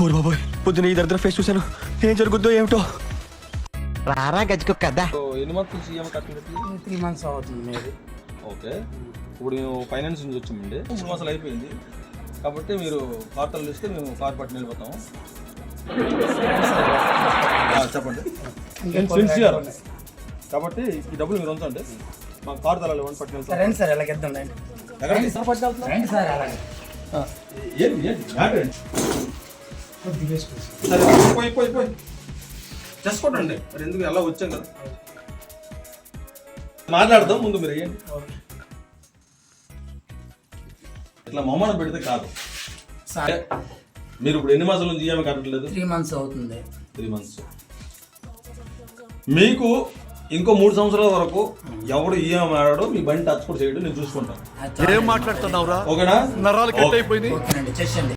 ఓరు బాబోయ్, పొద్దున ఈ దరిద్ర ఫేస్ చూశాను. ఏం జరుగుద్దో ఏమిటో. రారా గజ్జుకో కదా. ఎన్ని మంత్స్ సీఎం కట్టబెట్టి 3 months అవుతుంది మేబీ. ఓకే, ఇప్పుడు మేము ఫైనాన్స్ నుంచి వచ్చామండి. 3 మాసాలు అయిపోయింది కాబట్టి మీరు కార్తలు ఇస్తే మేము కార్ పట్టుని వెళ్ళిపోతాము. చెప్పండి. సిన్సియర్ కాబట్టి ఈ డబ్బులు మీరు ఉంచండి. మా కార్ తలాలు ఇవ్వండి, పట్టుని వెళ్తాం. రండి సార్ అలాగే ఇద్దాం. రండి ఎక్కడికి రండి సార్ అలాగే. సరే పోయి చేసుకోండి. మరి ఎందుకు ఎలా వచ్చాం కదా, మాట్లాడదాం. ముందు మీరు వేయండి. ఇట్లా మొమ్మడం పెడితే కాదు. మీరు ఇప్పుడు ఎన్ని మాసాల నుంచి ఈఎంఐ కట్టట్లేదు? 3 months అవుతుంది. 3 months. మీకు ఇంకో 3 సంవత్సరాల వరకు ఎవడు ఈఎంఐ ఆడాడో మీ బండి టచ్ కూడా చేయడం నేను చూసుకుంటాను. ఏం మాట్లాడుతున్నావురా? ఓకేనా? నరాలు కట్ అయిపోయింది. ఓకేనండి, చేయండి.